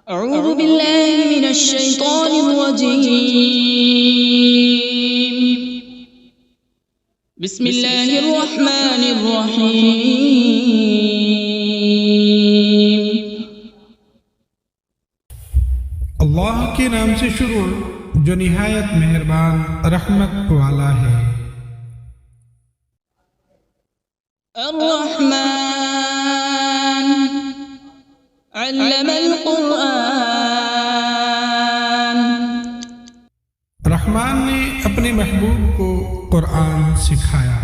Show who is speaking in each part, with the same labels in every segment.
Speaker 1: أعوذ بالله من الشيطان الرجيم. بسم الله الرحمن الرحيم.
Speaker 2: اللہ کے نام سے شروع جو نہایت مہربان رحمت والا ہے۔
Speaker 1: الرحمن علم القرآن.
Speaker 2: رحمان نے اپنے محبوب کو قرآن سکھایا۔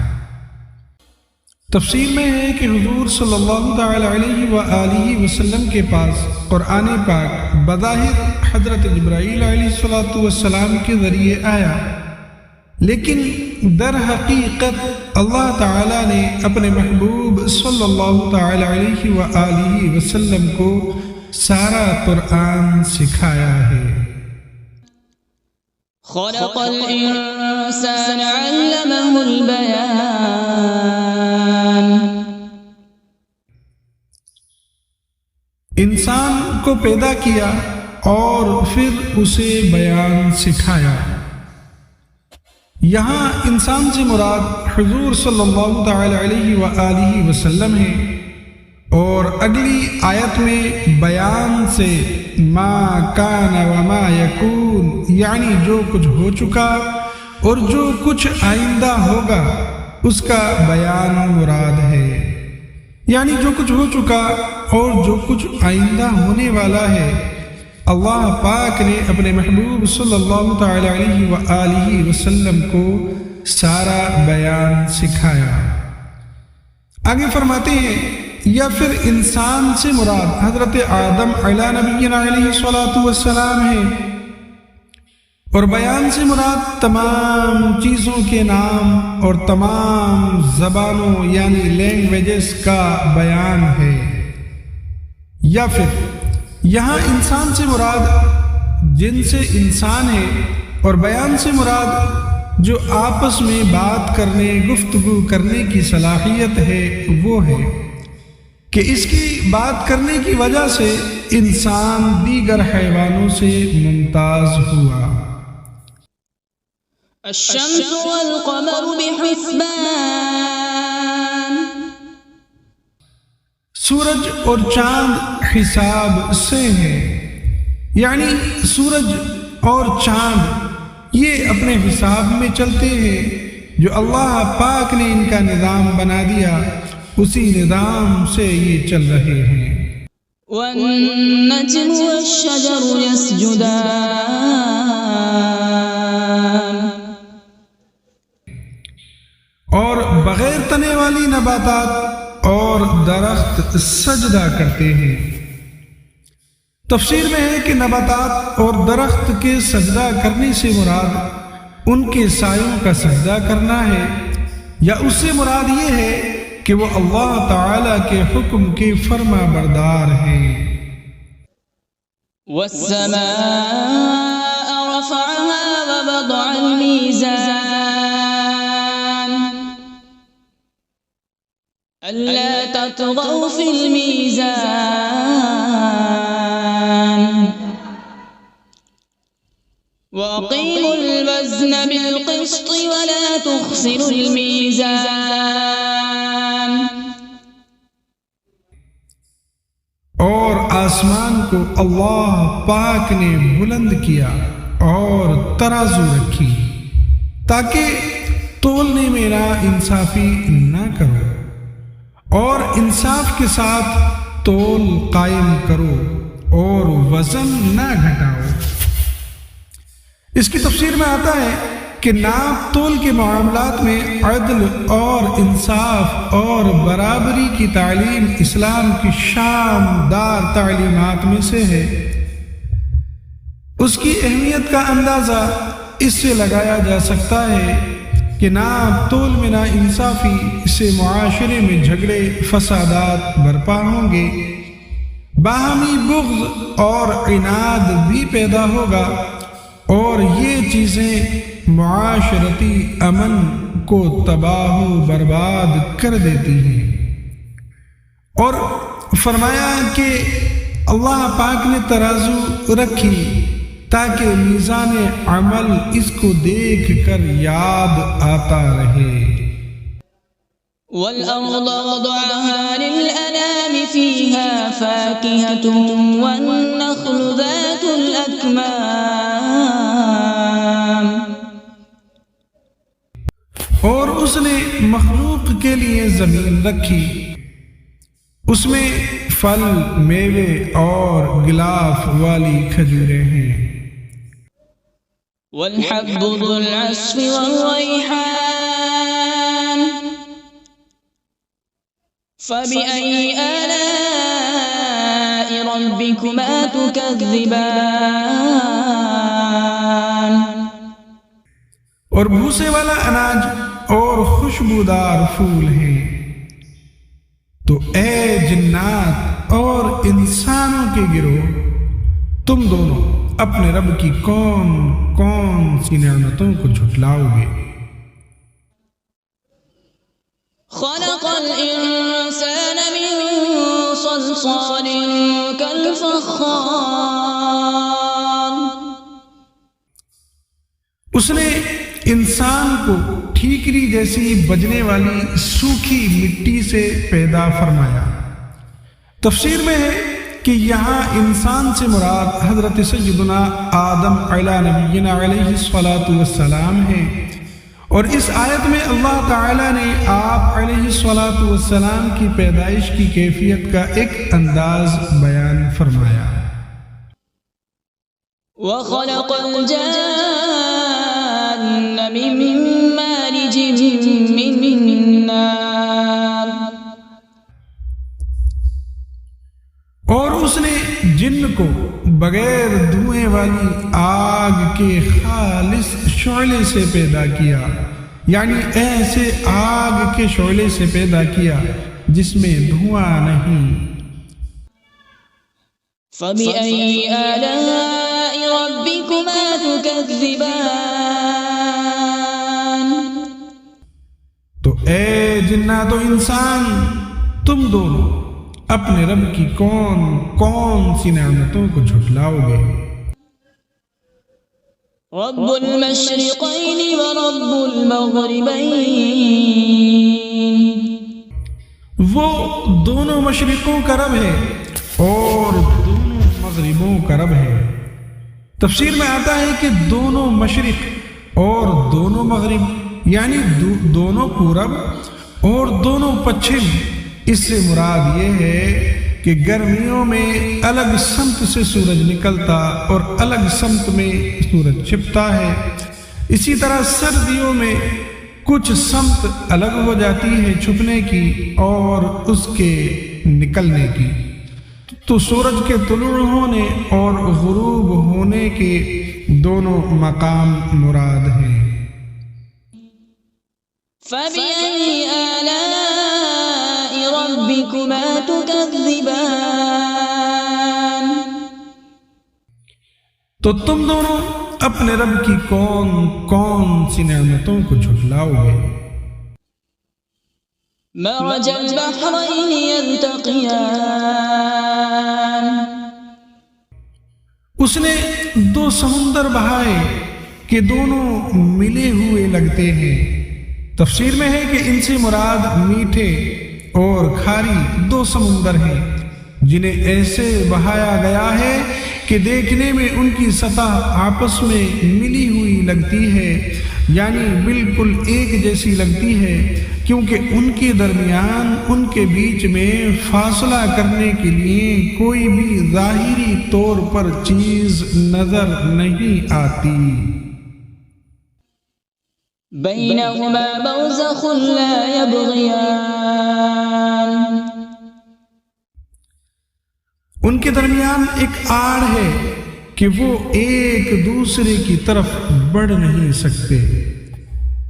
Speaker 2: تفسیر میں ہے کہ حضور صلی اللہ تعالی علیہ وآلہ وسلم کے پاس قرآن پاک بظاہر حضرت جبرائیل علیہ السلام کے ذریعے آیا، لیکن در حقیقت اللہ تعالی نے اپنے محبوب صلی اللہ تعالی علیہ وآلہ وسلم کو سارا قرآن سکھایا ہے۔
Speaker 1: خلق الإنسان علمه البيان.
Speaker 2: انسان کو پیدا کیا اور پھر اسے بیان سکھایا۔ یہاں انسان سے مراد حضور صلی اللہ تعالی علیہ وآلہ وسلم ہے، اور اگلی آیت میں بیان سے ما کان وما یکون، یعنی جو کچھ ہو چکا اور جو کچھ آئندہ ہوگا اس کا بیان مراد ہے۔ یعنی جو کچھ ہو چکا اور جو کچھ آئندہ ہونے والا ہے، اللہ پاک نے اپنے محبوب صلی اللہ تعالی علیہ وآلہ وسلم کو سارا بیان سکھایا۔ آگے فرماتے ہیں یا پھر انسان سے مراد حضرت آدم علیہ نبینا علیہ السلام ہے، اور بیان سے مراد تمام چیزوں کے نام اور تمام زبانوں یعنی لینگویجز کا بیان ہے۔ یا پھر یہاں انسان سے مراد جن سے انسان ہے، اور بیان سے مراد جو آپس میں بات کرنے گفتگو کرنے کی صلاحیت ہے وہ ہے کہ اس کی بات کرنے کی وجہ سے انسان دیگر حیوانوں سے ممتاز ہوا۔
Speaker 1: الشمس والقمر بحسبان.
Speaker 2: سورج اور چاند حساب سے ہے، یعنی سورج اور چاند یہ اپنے حساب میں چلتے ہیں جو اللہ پاک نے ان کا نظام بنا دیا، اسی نظام سے یہ چل رہے ہیں۔
Speaker 1: والنجم والشجر يسجدان.
Speaker 2: اور بغیر تنے والی نباتات اور درخت سجدہ کرتے ہیں۔ تفسیر میں ہے کہ نباتات اور درخت کے سجدہ کرنے سے مراد ان کے سایوں کا سجدہ کرنا ہے، یا اس سے مراد یہ ہے کہ وہ اللہ تعالی کے حکم کے فرما بردار ہیں۔
Speaker 1: والسماء رفعها ووضع الميزان ألا تطغوا في الميزان وأقيموا الوزن بالقسط ولا تخسروا الميزان.
Speaker 2: اور آسمان کو اللہ پاک نے بلند کیا اور ترازو رکھی تاکہ تولنے میں نا انصافی نہ کرو، اور انصاف کے ساتھ تول قائم کرو اور وزن نہ گھٹاؤ۔ اس کی تفسیر میں آتا ہے کہ ناپ تول کے معاملات میں عدل اور انصاف اور برابری کی تعلیم اسلام کی شاندار تعلیمات میں سے ہے۔ اس کی اہمیت کا اندازہ اس سے لگایا جا سکتا ہے کہ ناپ تول میں نا انصافی سے معاشرے میں جھگڑے فسادات برپا ہوں گے، باہمی بغض اور عناد بھی پیدا ہوگا، اور یہ چیزیں معاشرتی امن کو تباہ و برباد کر دیتی ہیں۔ اور فرمایا کہ اللہ پاک نے ترازو رکھی تاکہ میزان عمل اس کو دیکھ کر یاد آتا رہے۔
Speaker 1: وَالْأَرْضَ وَضَعَهَا لِلْأَنَامِ فِيهَا فَاكِهَةٌ وَالنَّخْلُ ذَاتُ الْأَكْمَامِ،
Speaker 2: اور اس نے مخلوق کے لیے زمین رکھی، اس میں پھل، میوے اور غلاف والی کھجوریں ہیں۔
Speaker 1: وَالْحَبُّ ذُو الْعَصْفِ وَالرَّيْحَانُ فَبِأَيِّ آلَاءِ رَبِّكُمَا تُكَذِّبَانِ،
Speaker 2: اور بھوسے والا اناج اور خوشبودار پھول ہیں۔ تو اے جنات اور انسانوں کے گروہ، تم دونوں اپنے رب کی کون کون سی نعمتوں کو جھٹلاؤ گے؟
Speaker 1: خلق الانسان من صلصال كالفخار،
Speaker 2: اس نے انسان کو ٹھیکری جیسی بجنے والی سوکھی مٹی سے پیدا فرمایا۔ تفسیر میں ہے کہ یہاں انسان سے مراد حضرت سیدنا آدم علیہ نبینا علیہ الصلاۃ والسلام ہے، اور اس آیت میں اللہ تعالیٰ نے آپ علیہ الصلاۃ والسلام کی پیدائش کی کیفیت کا ایک انداز بیان فرمایا۔
Speaker 1: وَخَلَقَ الْجَانَّ مِن مَّارِجٍ مِّن نَّارٍ،
Speaker 2: اور اس نے جن کو بغیر دھوئیں والی آگ کے خالص شعلے سے پیدا کیا، یعنی ایسے آگ کے شعلے سے پیدا کیا جس میں دھواں نہیں۔
Speaker 1: فَبِأَيِّ آلَاءِ رَبِّكُمَا تُكَذِّبَانِ،
Speaker 2: تو اے جنات و انسان، تم دونوں اپنے رب کی کون کون سی نعمتوں کو جھٹلاؤ گے؟
Speaker 1: رب المشرقین ورب المغربین،
Speaker 2: وہ دونوں مشرقوں کا رب ہے اور دونوں مغربوں کا رب ہے۔ تفسیر میں آتا ہے کہ دونوں مشرق اور دونوں مغرب، یعنی دونوں پورب اور دونوں پچھم۔ اس سے مراد یہ ہے کہ گرمیوں میں الگ سمت سے سورج نکلتا اور الگ سمت میں سورج چھپتا ہے، اسی طرح سردیوں میں کچھ سمت الگ ہو جاتی ہے چھپنے کی اور اس کے نکلنے کی۔ تو سورج کے طلوع ہونے اور غروب ہونے کے دونوں مقام مراد ہیں۔
Speaker 1: فَبِأَيِّ آلَاءِ رَبِّكُمَا تُكَذِّبَانِ،
Speaker 2: تو تم دونوں اپنے رب کی کون کون سی نعمتوں کو جھٹلاؤ گے؟
Speaker 1: مَرَجَ الْبَحْرَيْنِ يَلْتَقِيَانِ،
Speaker 2: اس نے دو سمندر بہائے کہ دونوں ملے ہوئے لگتے ہیں۔ تفسیر میں ہے کہ ان سے مراد میٹھے اور کھاری دو سمندر ہیں جنہیں ایسے بہایا گیا ہے کہ دیکھنے میں ان کی سطح آپس میں ملی ہوئی لگتی ہے، یعنی بالکل ایک جیسی لگتی ہے، کیونکہ ان کے درمیان ان کے بیچ میں فاصلہ کرنے کے لیے کوئی بھی ظاہری طور پر چیز نظر نہیں آتی۔
Speaker 1: بَيْنَهُمَا بَرْزَخٌ لَا يَبْغِيَانِ،
Speaker 2: ان کے درمیان ایک آڑ ہے کہ وہ ایک دوسرے کی طرف بڑھ نہیں سکتے۔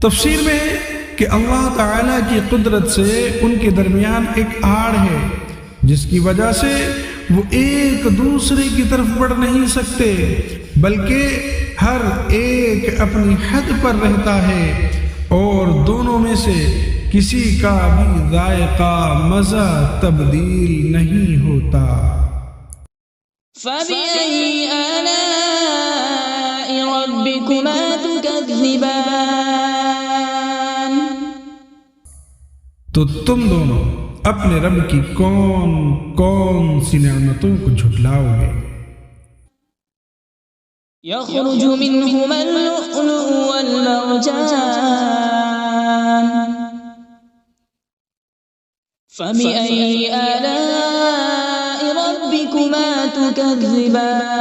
Speaker 2: تفسیر میں ہے کہ اللہ تعالیٰ کی قدرت سے ان کے درمیان ایک آڑ ہے جس کی وجہ سے وہ ایک دوسرے کی طرف بڑھ نہیں سکتے، بلکہ ہر ایک اپنی حد پر رہتا ہے اور دونوں میں سے کسی کا بھی ذائقہ مزہ تبدیل نہیں ہوتا۔
Speaker 1: فبأي آلاء ربكما تكذبان؟
Speaker 2: تو تم دونوں اپنے رب کی کون کون سی نعمتوں کو جھٹلاؤ گے؟
Speaker 1: يخرج منهما اللؤلؤ والمرجان فبأي آلاء ربكما تكذبان؟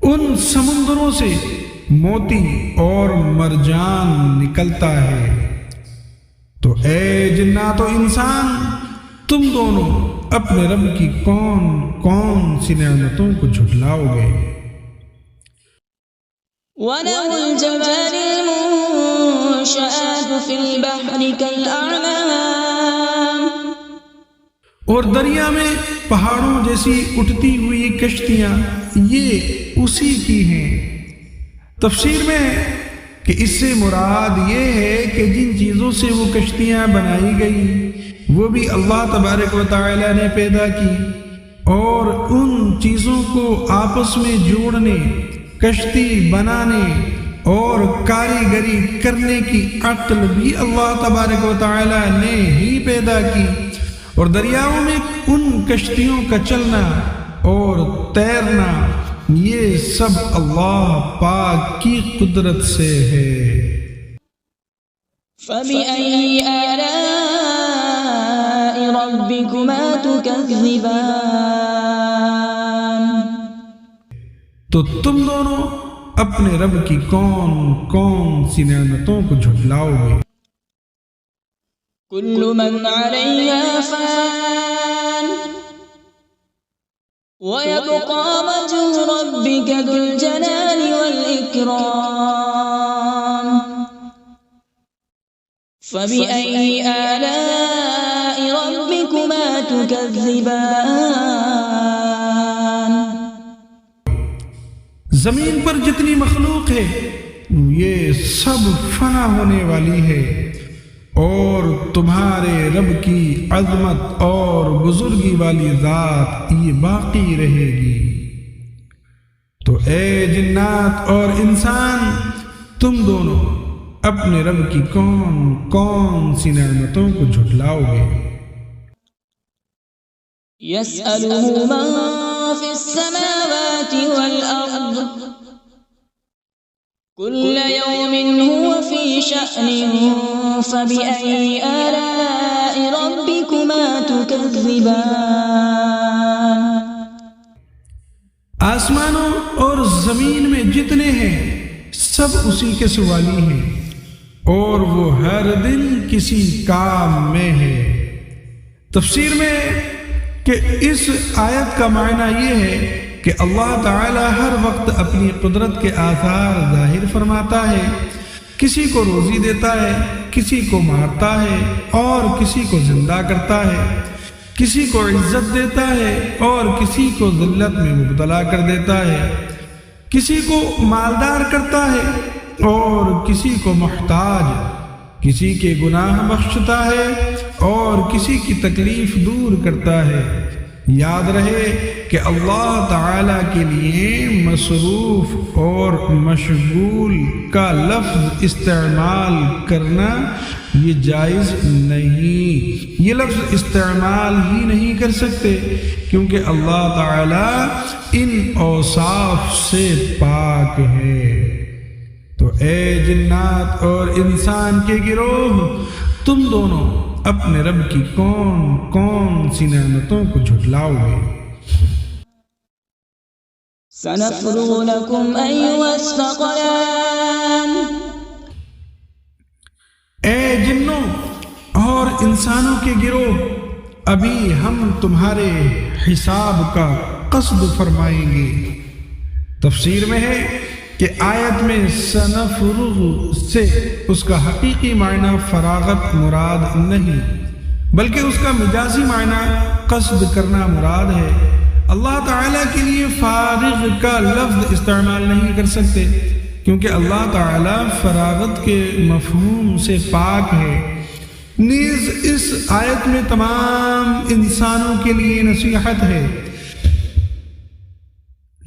Speaker 2: ان سمندروں سے موتی اور مرجان نکلتا ہے۔ تو اے جنات و انسان، تم دونوں اپنے رب کی کون کون سی نعمتوں کو جھٹلاؤ گے؟
Speaker 1: وَلَهُ الْجَوَارِ الْمُنشَآتُ فِي الْبَحْرِ كَالْأَعْلَامِ،
Speaker 2: اور دریا میں پہاڑوں جیسی اٹھتی ہوئی کشتیاں یہ اسی کی ہیں۔ تفسیر میں ہے کہ اس سے مراد یہ ہے کہ جن چیزوں سے وہ کشتیاں بنائی گئی وہ بھی اللہ تبارک و تعالی نے پیدا کی، اور ان چیزوں کو آپس میں جوڑنے، کشتی بنانے اور کاریگری کرنے کی عقل بھی اللہ تبارک و تعالی نے ہی پیدا کی، اور دریاؤں میں ان کشتیوں کا چلنا اور تیرنا یہ سب اللہ پاک کی قدرت سے ہے۔
Speaker 1: فَبِأَيِّ آلَاءِ رَبِّكُمَا تُكَذِّبَانِ؟
Speaker 2: تو تم دونوں اپنے رب کی کون کون سی نعمتوں کو جھٹلاؤ گے؟
Speaker 1: كل من عليها فان ويبقى وجه ربك ذو الجلال والإكرام فبأي آلاء ربكما تكذبان؟
Speaker 2: زمین پر جتنی مخلوق ہے یہ سب فنا ہونے والی ہے، اور تمہارے رب کی عظمت اور بزرگی والی ذات یہ باقی رہے گی۔ تو اے جنات اور انسان، تم دونوں اپنے رب کی کون کون سی نعمتوں کو جھٹلاؤ گے؟
Speaker 1: يسأله من في السماوات والأرض كل يوم هو في شأن فبأي آلاء ربكما تكذبان؟
Speaker 2: آسمانوں اور زمین میں جتنے ہیں سب اسی کے سوالی ہیں، اور وہ ہر دن کسی کام میں ہے۔ تفسیر میں کہ اس آیت کا معنی یہ ہے کہ اللہ تعالی ہر وقت اپنی قدرت کے آثار ظاہر فرماتا ہے، کسی کو روزی دیتا ہے، کسی کو مارتا ہے اور کسی کو زندہ کرتا ہے، کسی کو عزت دیتا ہے اور کسی کو ذلت میں مبتلا کر دیتا ہے، کسی کو مالدار کرتا ہے اور کسی کو محتاج، کسی کے گناہ بخشتا ہے اور کسی کی تکلیف دور کرتا ہے۔ یاد رہے کہ اللہ تعالیٰ کے لیے مصروف اور مشغول کا لفظ استعمال کرنا یہ جائز نہیں، یہ لفظ استعمال ہی نہیں کر سکتے کیونکہ اللہ تعالیٰ ان اوصاف سے پاک ہے۔ تو اے جنات اور انسان کے گروہ، تم دونوں اپنے رب کی کون کون سی نعمتوں کو جھٹلاؤ گے؟
Speaker 1: سنفرغ لكم أيها الثقلان۔
Speaker 2: اے جنوں اور انسانوں کے گروہ، ابھی ہم تمہارے حساب کا قصد فرمائیں گے۔ تفسیر میں ہے کہ آیت میں سنفرغ سے اس کا حقیقی معنی فراغت مراد نہیں بلکہ اس کا مجازی معنی قصد کرنا مراد ہے۔ اللہ تعالیٰ کے لیے فارغ کا لفظ استعمال نہیں کر سکتے کیونکہ اللہ تعالیٰ فراغت کے مفہوم سے پاک ہے، نیز اس آیت میں تمام انسانوں کے لیے نصیحت ہے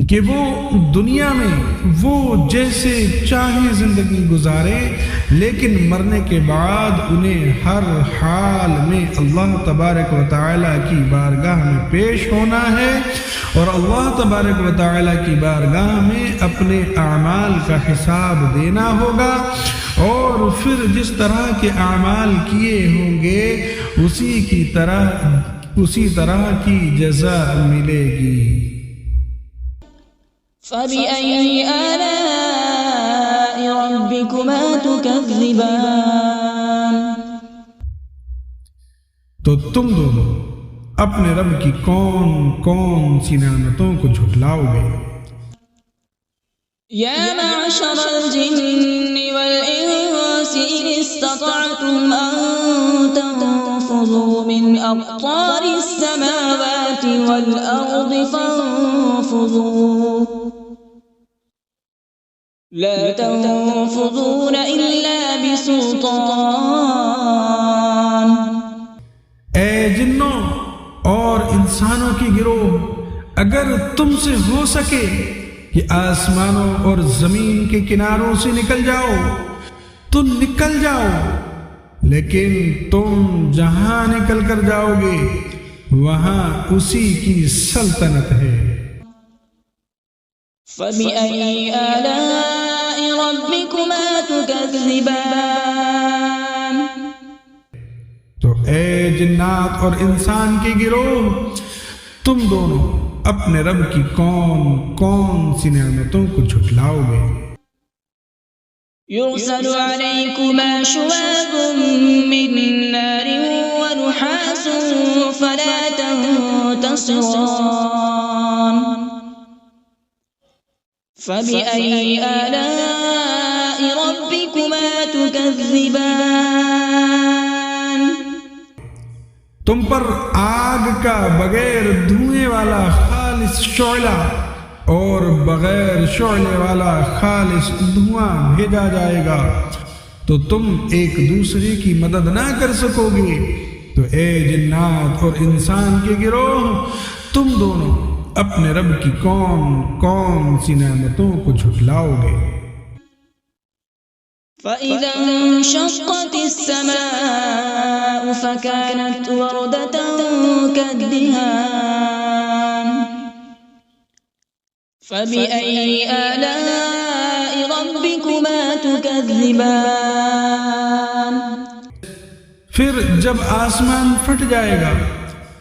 Speaker 2: کہ وہ دنیا میں وہ جیسے چاہے زندگی گزارے، لیکن مرنے کے بعد انہیں ہر حال میں اللہ تبارک و تعالیٰ کی بارگاہ میں پیش ہونا ہے، اور اللہ تبارک و تعالیٰ کی بارگاہ میں اپنے اعمال کا حساب دینا ہوگا، اور پھر جس طرح کے اعمال کیے ہوں گے اسی طرح کی جزا ملے گی۔
Speaker 1: فَبِأَيِّ آلَاءِ رَبِّكُمَا تُكَذِّبَانِ؟
Speaker 2: تو تم دونوں اپنے رب کی کون کون سی نعمتوں کو جھٹلاؤ گے؟
Speaker 1: يا معشر الجن والإنس إن استطعتم أن تنفذوا من أقطار السماوات والأرض فانفذوا لا تنفذون إلا بسلطان۔
Speaker 2: اے جنوں اور انسانوں کی گروہ، اگر تم سے ہو سکے کہ آسمانوں اور زمین کے کناروں سے نکل جاؤ تو نکل جاؤ، لیکن تم جہاں نکل کر جاؤ گے وہاں اسی کی سلطنت ہے۔
Speaker 1: فَبِأَيِّ آلَاءِ رَبِّكُمَا تُكَذِّبَانِ؟
Speaker 2: تو اے جنات اور انسان کی گروہ، تم دونوں اپنے رب کی کون کون سی نعمتوں کو جھٹلاؤ گے؟
Speaker 1: يُرْسَلُ عَلَيْكُمَا شُوَاظٌ مِّن نَّارٍ وَنُحَاسٌ فَلَا تَنتَصِرَانِ۔ فَبِأَيِّ آلَاءِ رَبِّكُمَا تُكَذِّبَانِ؟
Speaker 2: تم پر آگ کا بغیر دھوئیں والا خالص شعلہ اور بغیر شعلے والا خالص دھواں بھیجا جائے گا، تو تم ایک دوسرے کی مدد نہ کر سکو گے۔ تو اے جنات اور انسان کے گروہ، تم دونوں اپنے رب کی کون کون سی نعمتوں کو جھٹلاؤ گے؟
Speaker 1: فَإِذَا انشَقَّتِ السَّمَاءُ فَكَانَتْ وَرْدَةً كَالدِّهَانِ۔ فَبِأَيِّ آلَاءِ رَبِّكُمَا تُكَذِّبَانِ؟
Speaker 2: پھر جب آسمان پھٹ جائے گا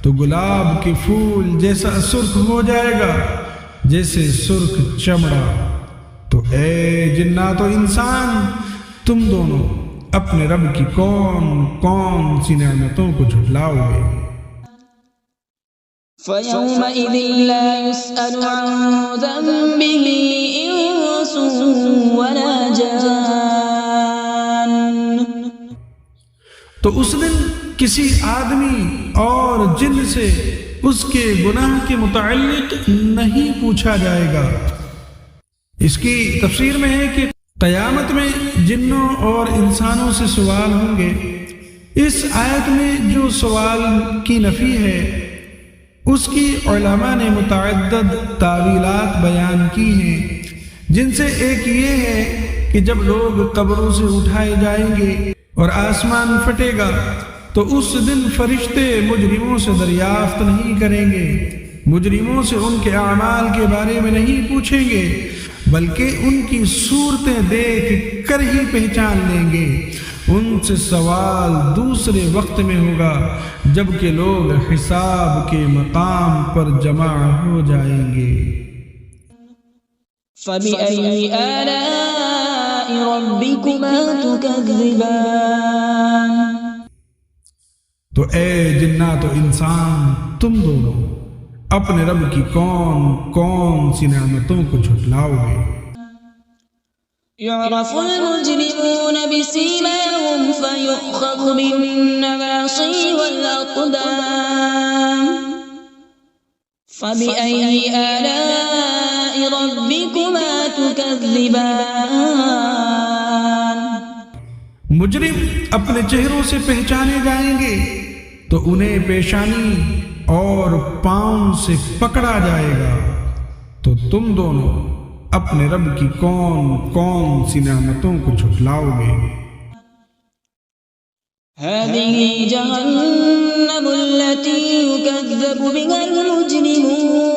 Speaker 2: تو گلاب کے پھول جیسا سرخ ہو جائے گا جیسے سرخ چمڑا۔ تو اے جنات و انسان، تم دونوں اپنے رب کی کون کون سی نعمتوں کو جھٹلاؤ گے؟
Speaker 1: فَيَوْمَئِذٍ لَا يُسْأَلُ عَن ذَنبِهِ إِنسٌ وَلَا جَانٌّ۔
Speaker 2: تو اس دن کسی آدمی اور جن سے اس کے گناہ کے متعلق نہیں پوچھا جائے گا۔ اس کی تفسیر میں ہے کہ قیامت میں جنوں اور انسانوں سے سوال ہوں گے۔ اس آیت میں جو سوال کی نفی ہے اس کی علماء نے متعدد تعویلات بیان کی ہیں، جن سے ایک یہ ہے کہ جب لوگ قبروں سے اٹھائے جائیں گے اور آسمان پھٹے گا تو اس دن فرشتے مجرموں سے دریافت نہیں کریں گے، مجرموں سے ان کے اعمال کے بارے میں نہیں پوچھیں گے، بلکہ ان کی صورتیں دیکھ کر ہی پہچان لیں گے۔ ان سے سوال دوسرے وقت میں ہوگا جبکہ لوگ حساب کے مقام پر جمع ہو جائیں گے۔
Speaker 1: فَبِأَيِّ آلَاءِ رَبِّكُمَا تُكَذِّبَانِ؟
Speaker 2: تو اے جنات و انسان، تم دونوں اپنے رب کی کون کون سی نعمتوں کو جھٹلاؤ گے؟
Speaker 1: يُعْرَفُ الْمُجْرِمُونَ بِسِيمَاهُمْ فَيُؤْخَذُ بِالنَّوَاصِي وَالْأَقْدَامِ فَبِأَيِّ آلَاءِ رَبِّكُمَا تُكَذِّبَانِ؟
Speaker 2: مجرم اپنے چہروں سے پہچانے جائیں گے تو انہیں پیشانی اور پاؤں سے پکڑا جائے گا، تو تم دونوں اپنے رب کی کون کون سی نعمتوں کو جھٹلاؤ گے؟
Speaker 1: هذه جهنم التي يكذب بها المجرمون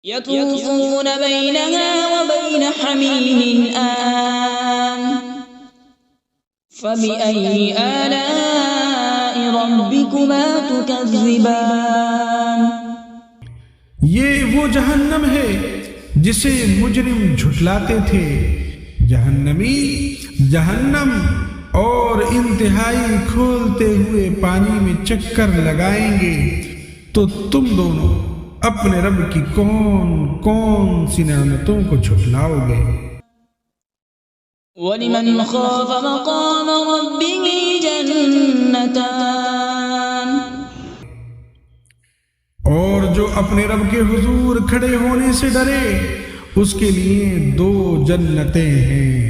Speaker 1: يطوفون بينها وبين حميم آن فبأي آلاء ربكما تكذبان۔
Speaker 2: یہ وہ جہنم ہے جسے مجرم جھٹلاتے تھے۔ جہنمی جہنم اور انتہائی کھولتے ہوئے پانی میں چکر لگائیں گے، تو تم دونوں اپنے رب کی کون کون سی نعمتوں کو جھٹلاؤ گے؟
Speaker 1: وَلِمَنْ خَافَ مَقَامَ رَبِّهِ جَنَّتَانِ،
Speaker 2: اور جو اپنے رب کے حضور کھڑے ہونے سے ڈرے اس کے لیے 2 جنتیں ہیں۔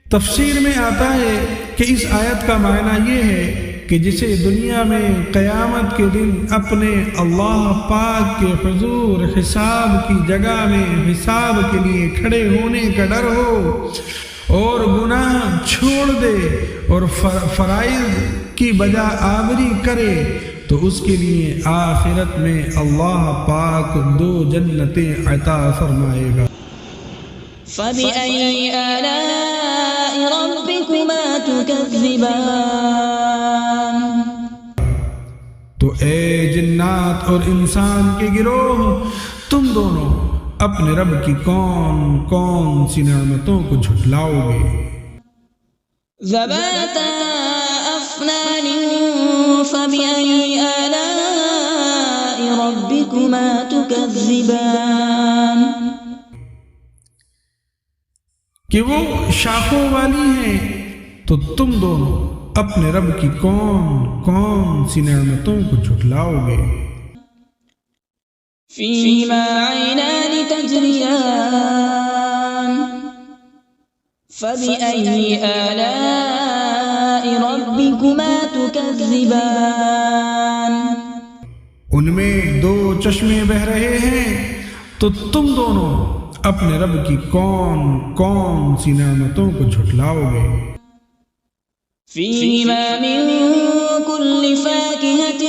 Speaker 2: تفسیر میں آتا ہے کہ اس آیت کا معنی یہ ہے کہ جسے دنیا میں قیامت کے دن اپنے اللہ پاک کے حضور حساب کی جگہ میں حساب کے لیے کھڑے ہونے کا ڈر ہو اور گناہ چھوڑ دے اور فرائض کی بجا آوری کرے، تو اس کے لیے آخرت میں اللہ پاک 2 جنتیں عطا فرمائے گا۔
Speaker 1: فَبِأَيِّ آلَاءِ رَبِّكُمَا تُكَذِّبَانِ۔
Speaker 2: تو اے جنات اور انسان کے گروہ، تم دونوں اپنے رب کی کون کون سی نعمتوں کو جھٹلاؤ گے؟
Speaker 1: ذَوَاتَا أَفْنَانٍ فَبِأَيِّ آلَاءِ رَبِّكُمَا تُكَذِّبَانِ۔
Speaker 2: کہ وہ شاخوں والی ہیں، تو تم دونوں اپنے رب کی کون کون سی نعمتوں کو جھٹلاؤ گے؟
Speaker 1: فِيهِمَا عَيْنَانِ تَجْرِيَانِ فَبِأَيِّ آلَاءِ رَبِّكُمَا تُكَذِّبَانِ۔
Speaker 2: ان میں 2 چشمے بہ رہے ہیں، تو تم دونوں اپنے رب کی کون کون سی نعمتوں کو جھٹلاؤ گے؟
Speaker 1: فِيهِمَا مِن كُلِّ فَاكِهَةٍ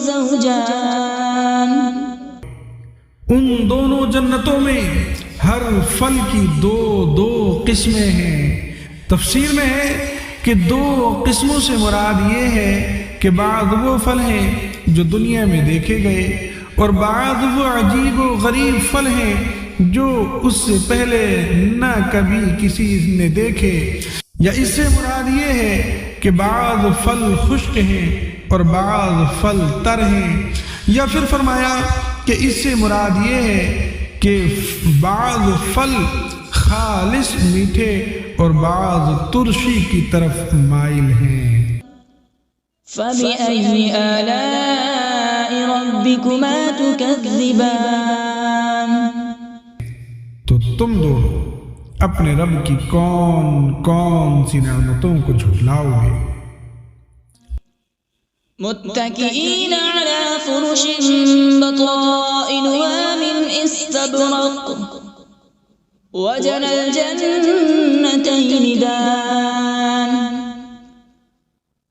Speaker 1: زَوْجَانِ۔
Speaker 2: ان دونوں جنتوں میں ہر پھل کی 2 قسمیں ہیں۔ تفسیر میں ہے کہ 2 قسموں سے مراد یہ ہے کہ بعض وہ پھل ہیں جو دنیا میں دیکھے گئے اور بعض وہ عجیب و غریب پھل ہیں جو اس سے پہلے نہ کبھی کسی نے دیکھے، یا اس سے مراد یہ ہے کہ بعض پھل خشک ہیں اور بعض پھل تر ہیں، یا پھر فرمایا کہ اس سے مراد یہ ہے کہ بعض پھل خالص میٹھے اور بعض ترشی کی طرف مائل ہیں۔
Speaker 1: فَبِأَيِّ آلَاءِ رَبِّكُمَا تُكَذِّبَانِ۔
Speaker 2: تو تم دونوں اپنے رب کی کون کون سی نعمتوں کو جھٹلاؤ گے؟
Speaker 1: متكئين على فرش بطائنها من استبرق وجنى الجنتين دان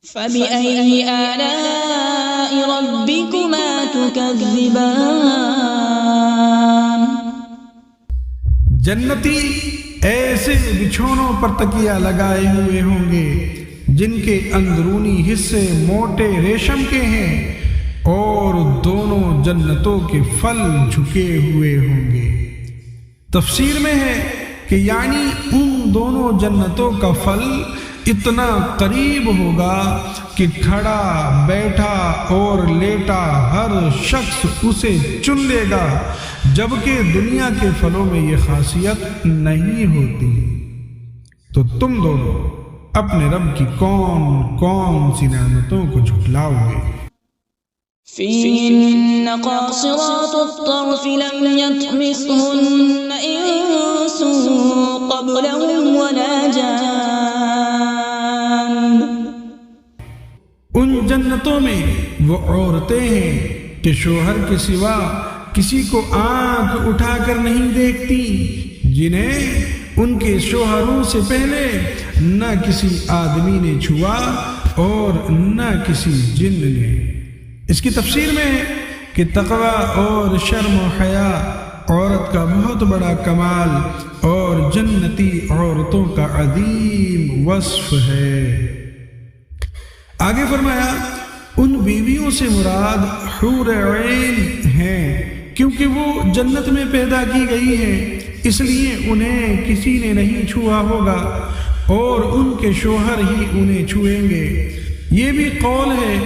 Speaker 1: فبأي آلاء ربكما تكذبان۔
Speaker 2: جنتی ایسے بچھونوں پر تکیہ لگائے ہوئے ہوں گے جن کے اندرونی حصے موٹے ریشم کے ہیں، اور دونوں جنتوں کے پھل جھکے ہوئے ہوں گے۔ تفسیر میں ہے کہ یعنی ان دونوں جنتوں کا پھل اتنا قریب ہوگا کہ کھڑا بیٹھا اور لیٹا ہر شخص اسے چن لے گا، جبکہ دنیا کے پھلوں میں یہ خاصیت نہیں ہوتی۔ تو تم دونوں اپنے رب کی کون کون سی نعمتوں کو جھٹلاؤ گے؟
Speaker 1: فِيهِنَّ قَاصِرَاتُ الطَّرْفِ لَمْ يَطْمِثْهُنَّ إِنسٌ إنس قبلهم ولا جان.
Speaker 2: ان جنتوں میں وہ عورتیں ہیں کہ شوہر کے سوا کسی کو آنکھ اٹھا کر نہیں دیکھتی، جنہیں ان کے شوہروں سے پہلے نہ کسی آدمی نے چھوا اور نہ کسی جن نے. اس کی تفسیر میں ہے کہ تقوی اور شرم و حیا عورت کا بہت بڑا کمال اور جنتی عورتوں کا عظیم وصف ہے. آگے فرمایا ان بیویوں سے مراد حور عین ہیں، کیونکہ وہ جنت میں پیدا کی گئی ہیں، اس لیے انہیں کسی نے نہیں چھوا ہوگا اور ان کے شوہر ہی انہیں چھوئیں گے. یہ بھی قول ہے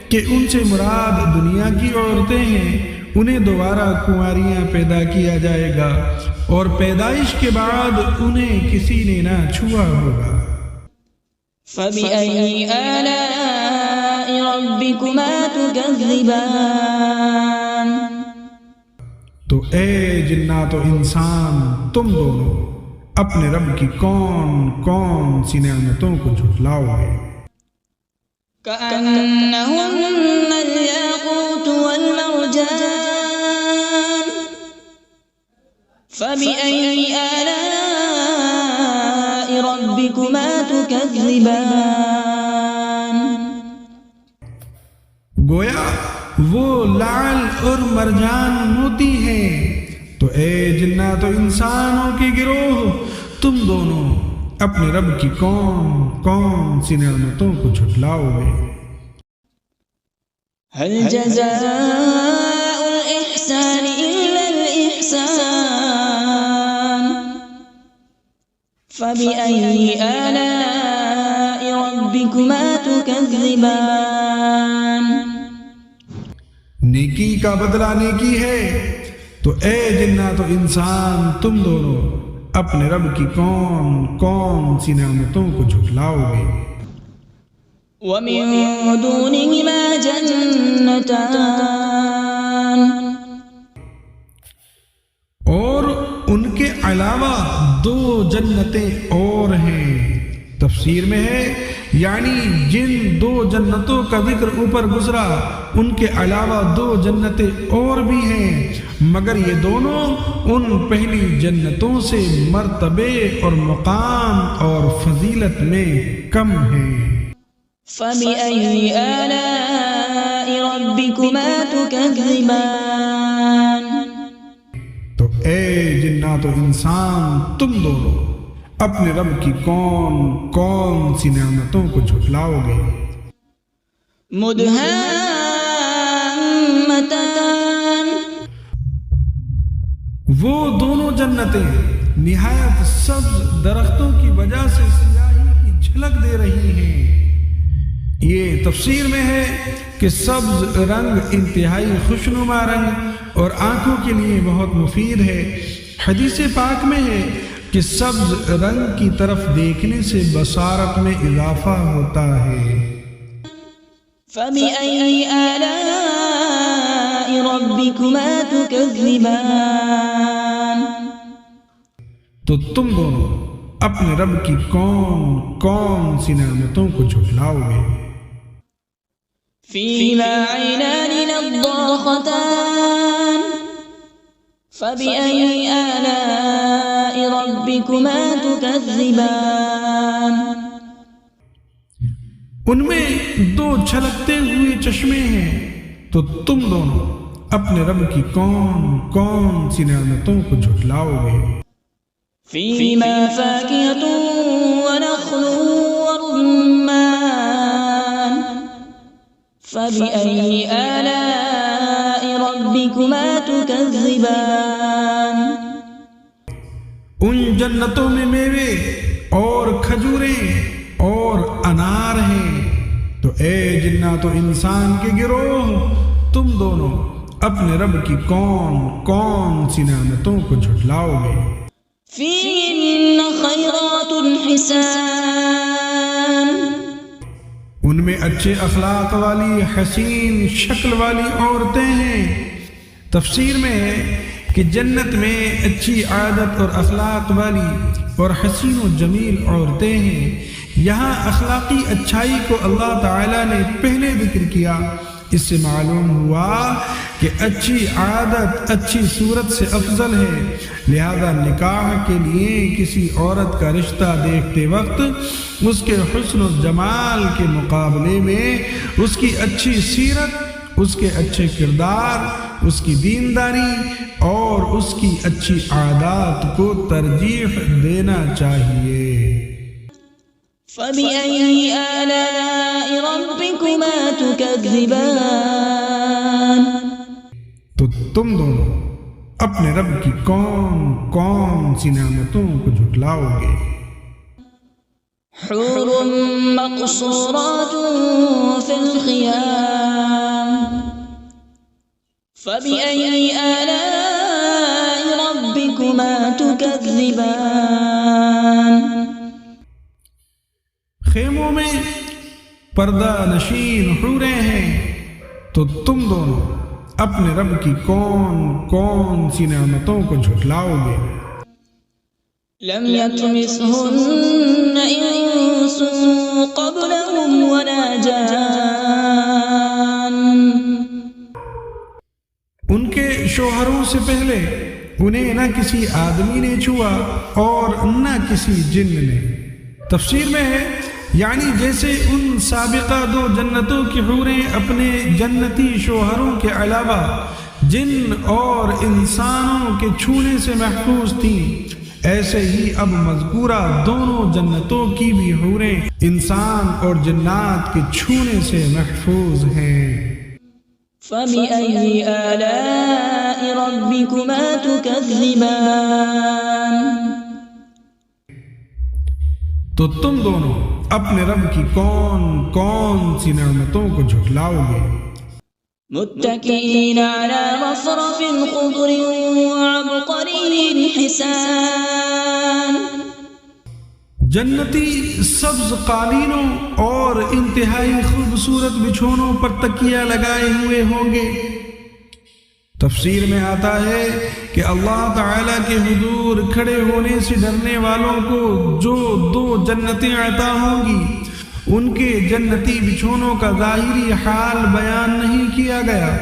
Speaker 2: کہ ان سے مراد دنیا کی عورتیں ہیں، انہیں دوبارہ کنواریاں پیدا کیا جائے گا اور پیدائش کے بعد انہیں کسی نے نہ چھوا ہوگا.
Speaker 1: فبأي آلاء ربكما تكذبان.
Speaker 2: تو اے جنات و انسان، تم دونوں اپنے رب کی کون کون سی نعمتوں کو جھٹلاؤ گے؟
Speaker 1: كأنهن الياقوت والمرجان. فبأي آلاء ربكما تكذبان.
Speaker 2: گویا وہ لعل اور مرجان موتی ہیں. تو اے جنات و انسانوں کے گروہ، تم دونوں اپنے رب کی کون کون سی نعمتوں کو جھٹلاؤ گے؟
Speaker 1: هل جزاء الإحسان إلا الإحسان. فبأي آلاء ربكما تكذبان.
Speaker 2: نیکی کا بدلہ نیکی ہے. تو اے جنات و انسان، تم دونوں اپنے رب کی کون کون سی نعمتوں کو جھٹلاؤ گے؟
Speaker 1: ومن دونهما جنتان.
Speaker 2: اور ان کے علاوہ دو جنتیں اور ہیں. تفسیر میں ہے یعنی جن دو جنتوں کا ذکر اوپر گزرا ان کے علاوہ دو جنتیں اور بھی ہیں، مگر یہ دونوں ان پہلی جنتوں سے مرتبے اور مقام اور فضیلت میں کم ہیں.
Speaker 1: فبأي آلاء ربكما تكذبان.
Speaker 2: تو اے جنات و انسان، تم دونوں اپنے رب کی کون کون سی نعمتوں کو جھٹلاؤ گے؟
Speaker 1: مدهامتان.
Speaker 2: وہ دونوں جنتیں نہایت سبز درختوں کی وجہ سے سیاہی کی جھلک دے رہی ہیں. یہ تفسیر میں ہے کہ سبز رنگ انتہائی خوشنما رنگ اور آنکھوں کے لیے بہت مفید ہے. حدیث پاک میں ہے کہ سبز رنگ کی طرف دیکھنے سے بصارت میں اضافہ ہوتا ہے.
Speaker 1: فبأي آلاء ربكما تكذبان.
Speaker 2: تو تم دونوں اپنے رب کی کون کون سی نعمتوں کو جھٹلاؤ گے؟
Speaker 1: فيهما عينان نضاختان. فبأي آلاء ربكما تكذبان.
Speaker 2: ان میں دو چھلکتے ہوئے چشمے ہیں. تو تم دونوں اپنے رب کی کون کون سی نعمتوں کو جھٹلاؤ گے؟
Speaker 1: فيهما فاكهة ونخل ورمان. فبأي آلاء ربكما تكذبان.
Speaker 2: ان جنتوں میں میوے اور کھجوریں اور انار ہیں. تو اے جنات و انسان کے گروہ، تم دونوں اپنے رب کی کون کون سی نعمتوں کو جھٹلاؤ گے؟
Speaker 1: فيهن خيرات حسان.
Speaker 2: ان میں اچھے اخلاق والی حسین شکل والی عورتیں ہیں. تفسیر میں ہے کہ جنت میں اچھی عادت اور اخلاق والی اور حسین و جمیل عورتیں ہیں۔ یہاں اخلاقی اچھائی کو اللہ تعالیٰ نے پہلے ذکر کیا۔ اس سے معلوم ہوا کہ اچھی عادت اچھی صورت سے افضل ہے، لہذا نکاح کے لیے کسی عورت کا رشتہ دیکھتے وقت اس کے حسن و جمال کے مقابلے میں اس کی اچھی سیرت، اس کے اچھے کردار، اس کی دینداری اور اس کی اچھی عادات کو ترجیح دینا چاہیے۔
Speaker 1: فَبِأَيِّ آلَاءِ رَبِّكُمَا تُكَذِّبَانِ،
Speaker 2: تو تم دونوں اپنے رب کی کون کون سی نعمتوں کو جھٹلاؤ گے؟
Speaker 1: حور مقصورات فی الخیام، فَبِأَيِّ آلَاءِ رَبِّكُمَا تُكَذِّبَانِ۔
Speaker 2: خیموں میں پردہ نشین حوریں ہیں، تو تم دونوں اپنے رب کی کون کون سی نعمتوں کو جھٹلاؤ گے؟
Speaker 1: لم يطمثهن انس قبلهم ولا جان،
Speaker 2: ان کے شوہروں سے پہلے انہیں نہ کسی آدمی نے چھوا اور نہ کسی جن نے۔ تفسیر میں ہے یعنی جیسے ان سابقہ دو جنتوں کی حوریں اپنے جنتی شوہروں کے علاوہ جن اور انسانوں کے چھونے سے محفوظ تھیں، ایسے ہی اب مذکورہ دونوں جنتوں کی بھی حوریں انسان اور جنات کے چھونے سے محفوظ ہیں۔
Speaker 1: فَبِأَيِّ آلَاءِ رَبِّكُمَا تُكَذِّبَانِ،
Speaker 2: تو تم دونوں اپنے رب کی کون کون سی نعمتوں کو جھٹلاؤ گے؟
Speaker 1: متكئين على رفرف خضر وعبقري حسان،
Speaker 2: جنتی سبز قالینوں اور انتہائی خوبصورت بچھونوں پر تکیہ لگائے ہوئے ہوں گے۔ تفسیر میں آتا ہے کہ اللہ تعالیٰ کے حضور کھڑے ہونے سے ڈرنے والوں کو جو دو جنتیں عطا ہوں گی، ان کے جنتی بچھونوں کا ظاہری حال بیان نہیں کیا گیا،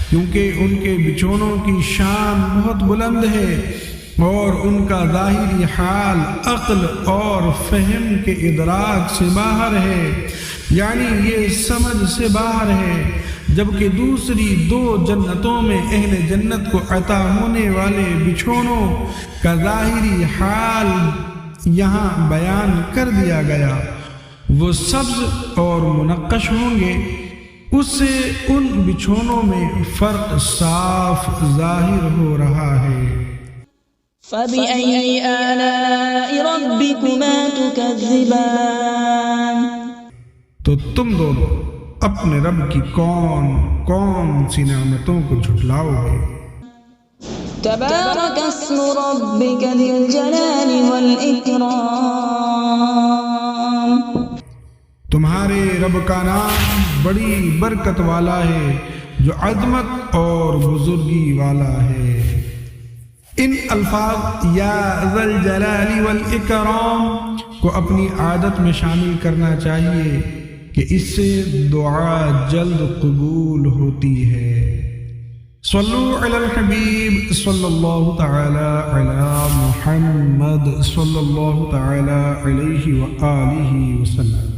Speaker 2: کیونکہ ان کے بچھونوں کی شان بہت بلند ہے اور ان کا ظاہری حال عقل اور فہم کے ادراک سے باہر ہے، یعنی یہ سمجھ سے باہر ہے، جبکہ دوسری دو جنتوں میں اہل جنت کو عطا ہونے والے بچھونوں کا ظاہری حال یہاں بیان کر دیا گیا۔ وہ سبز اور منقش ہوں گے، اس سے ان بچھونوں میں فرق صاف ظاہر ہو رہا ہے۔
Speaker 1: فَبِأَيِّ آلَاءِ رَبِّكُمَا تُكَذِّبَانِ،
Speaker 2: تو تم دونوں اپنے رب کی کون کون سی نعمتوں کو جھٹلاؤ گے؟
Speaker 1: تبارک اسم ربک ذی الجلال والإکرام،
Speaker 2: تمہارے رب کا نام بڑی برکت والا ہے جو عظمت اور بزرگی والا ہے۔ ان الفاظ یا ذی الجلال والاکرام کو اپنی عادت میں شامل کرنا چاہیے کہ اس سے دعا جلد قبول ہوتی ہے۔ صلو علی الحبیب صلی اللہ تعالی علی محمد صلی اللہ تعالی علیہ وآلہ وسلم۔